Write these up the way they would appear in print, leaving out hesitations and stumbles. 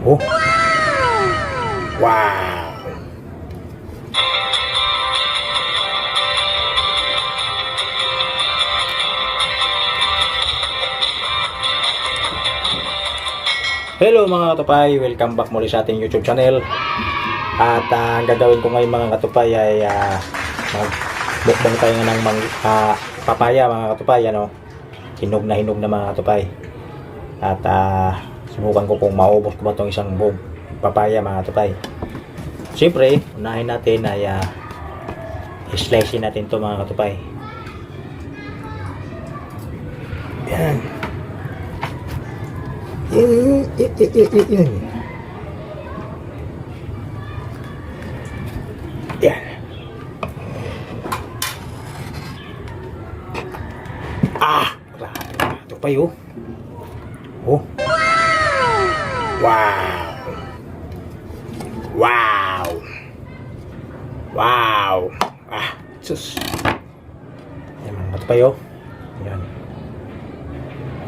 Oh, wow. Hello mga katupay, welcome back muli sa ating YouTube channel. At ang gagawin ko ngayon mga katupay ay magbukbang tayo ng papaya mga katupay, ano? Hinog na mga katupay. At subukan ko kung maubos ko ba itong isang buong papaya mga katupay. Siyempre, unahin natin ay slice natin ito mga katupay. Yan. Yan. Ito pa yun. Oh. Wow. Wow. Wow. Sus. Yan mga katupayo. Yan.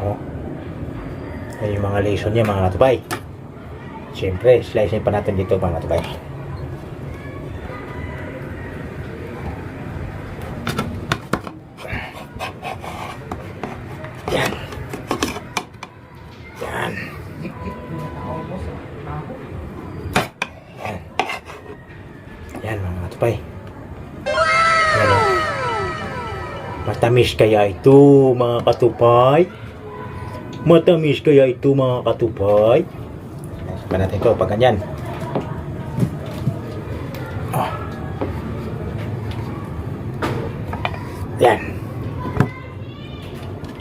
Oh. Yan yung mga lesion niya mga katupay. Siyempre, slice pa natin dito mga katupay. Yan. Yan. Yan. Yan mga katupay. Yan o. Matamis kaya ito mga katupay. Matamis kaya ito mga katupay. Sabihin natin ito pag ganyan. Yan.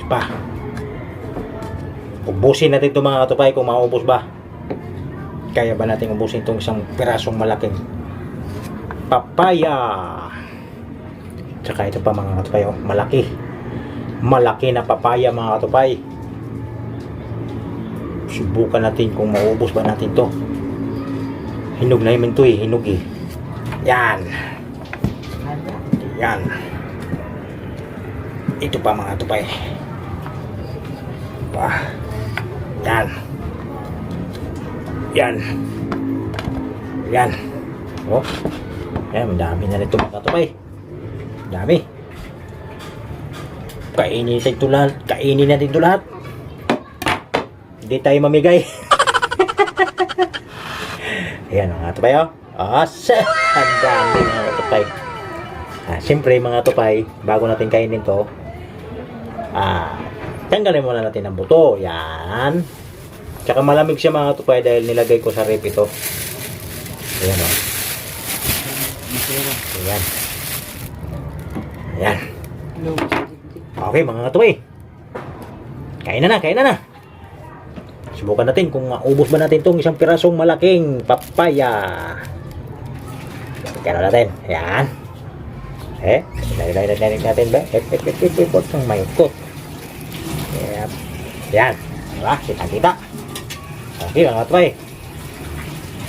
Pa. Ubusin natin ito mga katupay kung maubos ba. Kaya ba natin ubusin itong isang pirasong malaking papaya. Tsaka ito pa mga katupay, oh, malaki. Malaki na papaya mga katupay. Subukan natin kung maubos ba natin to. Hinog na yun ito eh. Hinog eh. Yan. Yan. Ito pa mga katupay. Yan. Yan. Yan. Oh. Yan. Madami na nito mga katupay. Dami. Kainin natin ito lahat. Kainin natin ito lahat. Hindi tayo mamigay. Ayan mga katupay, oh. Ang dami mga katupay. Siyempre mga katupay, bago natin kainin to, tanggalin muna natin ang buto. Yan. Tsaka malamig siya mga katupay dahil nilagay ko sa rep ito. Ayan, oh. Ayan. Ayan. Okay mga katupay. Kain na. Subukan natin kung maubos ba natin itong isang pirasong malaking papaya. Kaya natin. Ayan. Dahil natin ba? Huwag kang mayukot. Ayan. Diba? Kita. Okay mga katupay.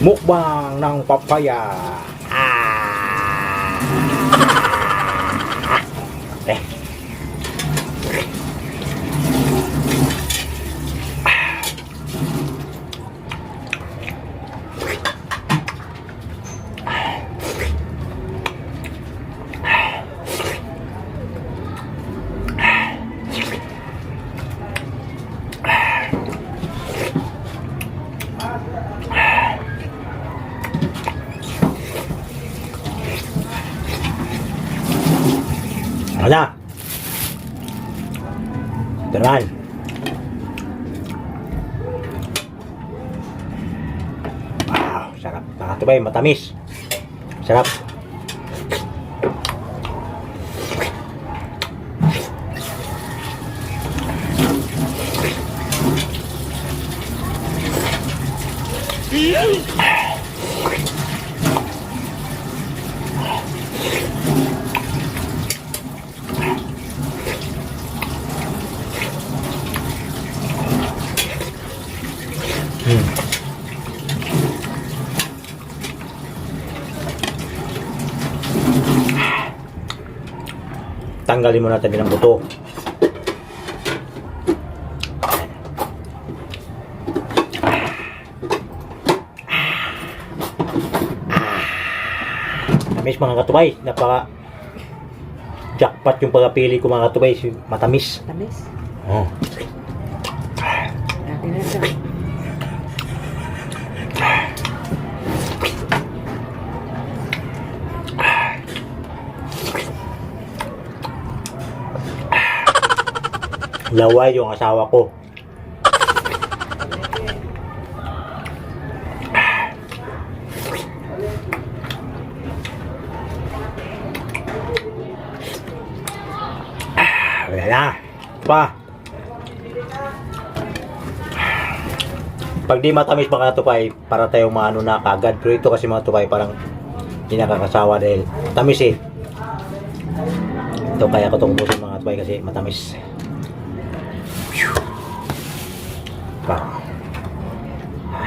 Mukbang ng papaya. Wala. Ito naman. Wow, sarap. Nakatubay, matamis. Sarap. Tanggalin mo natin ng buto. Matamis mga katubay. Napaka jackpot yung pagpili ko mga katubay. Matamis. Tamis. Oh. Natin na ito. Laway yung asawa ko. Wala na. Pa. Pag di matamis mga tupay, para tayong maano na kagad. Pero ito kasi mga tupay, parang hindi nakakasawa dahil tamis eh. Ito kaya ko itong ubusin mga tupay kasi matamis. Pa.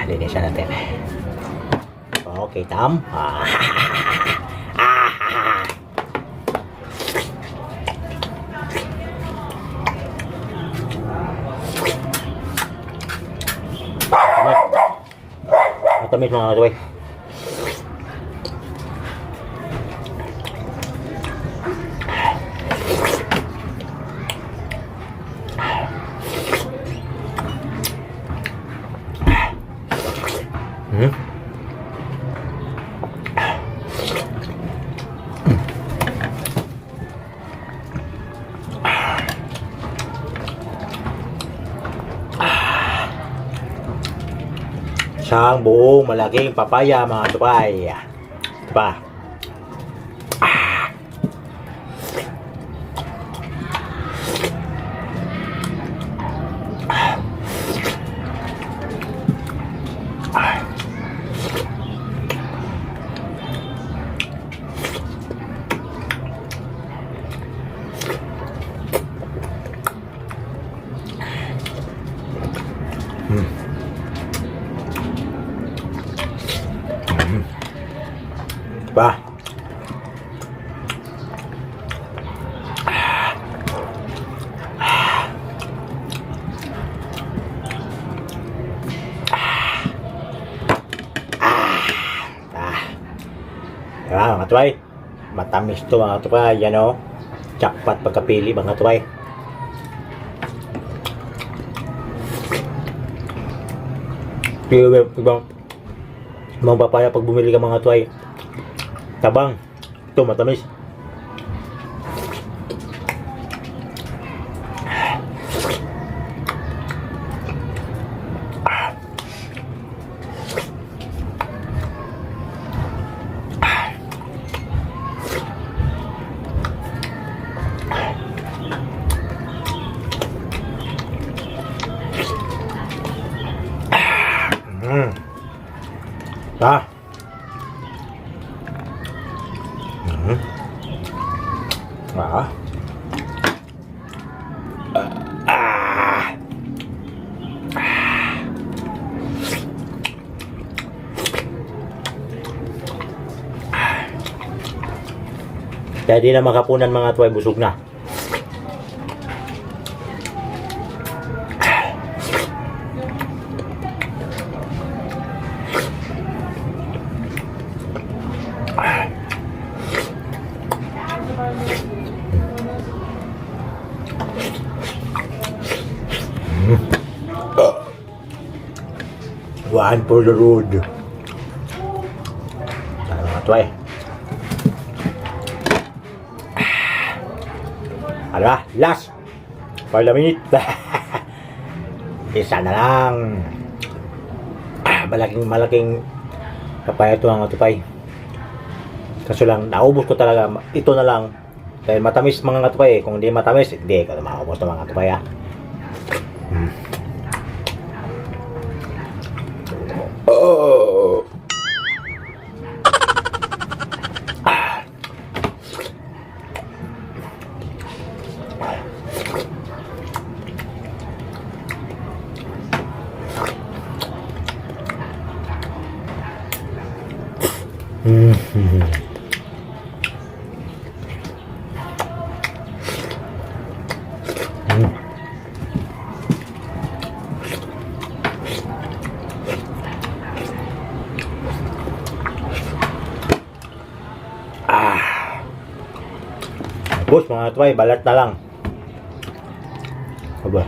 Linisan natin. Okay, tam. Matamis mga katuway. Isang buong malaking papaya mga tupay. Ito pa. Ba. Mga tupay. Matamis to mga tupay. Yan o. Jackpot pagkapili mga tupay. Ibang papaya pag bumili ka mga tupay. Tabang. Ito matamis. Ah. Ah. Kaya di na makapunan mga tuway, busog na. One for the road. Sana mga tuway. Ano ba? Last. For the minute. Isa na lang. Malaking papaya ito mga tupay. Kaso lang, naubos ko talaga. Ito na lang. Dahil matamis mga katupay. Kung hindi matamis, hindi ko na maubos ng mga katupay. Oh. Ubos mga katupay, balat na lang. Aba.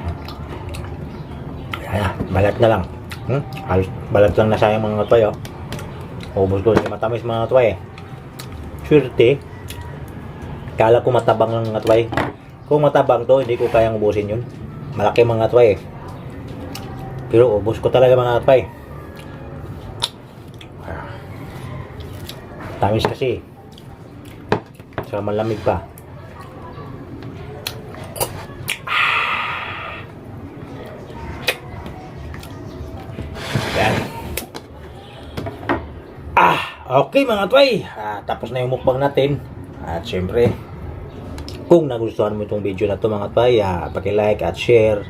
Ayan, balat na lang. Halos balat lang na sayang mga katupay, oh. Ubos ko, hindi matamis mga katupay, eh. Swerte. Kala ko matabang lang mga katupay. Kung matabang to, hindi ko kayang ubusin yun. Malaki mga katupay, eh. Pero ubos ko talaga mga katupay. Tamis kasi. Saka malamig pa. Yan. Okay mga katupay. Tapos na yung mukbang natin. At syempre, kung nagustuhan mo itong video na to mga katupay, paki-like at share.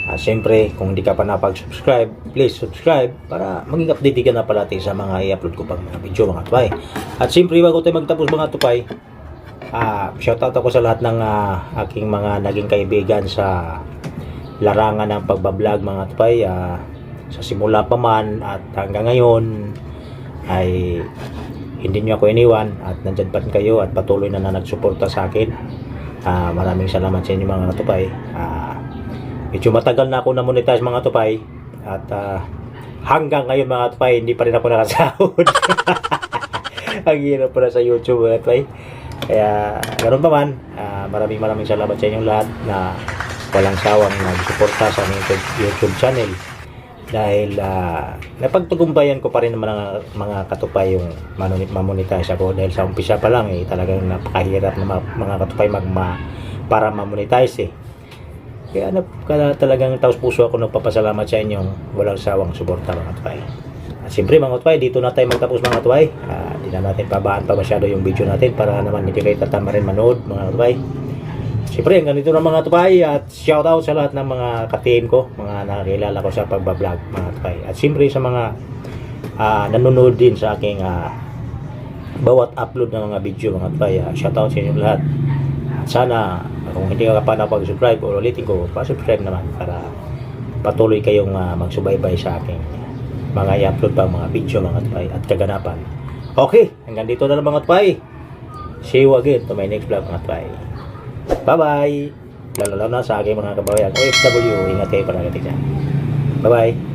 At syempre, kung hindi ka pa napag-subscribe, please subscribe para maging update ka na palati sa mga i-upload ko pang mga video mga katupay. At syempre, bago tayo magtapos mga katupay, shoutout ako sa lahat ng aking mga naging kaibigan sa larangan ng pagbablog mga katupay. Sa simula pa man at hanggang ngayon ay hindi nyo ako iniwan at nandyan pa rin kayo at patuloy na nagsuporta sa akin. Maraming salamat sa inyo mga katupay. Medyo matagal na ako na-monetize mga katupay at hanggang ngayon mga katupay hindi pa rin ako nakasahod. Ang hirap pala sa YouTube mga katupay. Kaya ganoon pa man, maraming salamat sa inyong lahat na walang sawang nagsuporta sa aming YouTube channel. Dahil napagtugumbayan ko pa rin naman ang mga katupay yung mamonetize ako. Dahil sa umpisa pa lang talagang napakahirap na mga katupay para mamonetize eh. Kaya talagang taos puso ako nagpapasalamat sa inyong walang sawang suporta mga katupay. At siyempre mga katupay, dito na tayo magtapos mga katupay. Hindi na natin pabaan pa masyado yung video natin para naman hindi kayo tatama rin manood mga katupay. Siyempre hanggang dito na mga katupay at shoutout sa lahat ng mga ka-team ko, mga nakakilala ko sa pagbablog mga katupay. At siyempre sa mga nanonood din sa aking bawat upload ng mga video mga katupay. Shoutout sa inyo lahat. At sana kung hindi ka pa nakapag-subscribe o ulitin ko, pa-subscribe naman para patuloy kayong magsubaybay sa aking mga i-upload pa mga video mga katupay at kaganapan. Okay, hanggang dito na lang mga katupay. See you again to my next vlog mga katupay. Bye-bye! Lalo na sa aking mga kababayan OFW, ingat kayo palagi dyan. Bye-bye!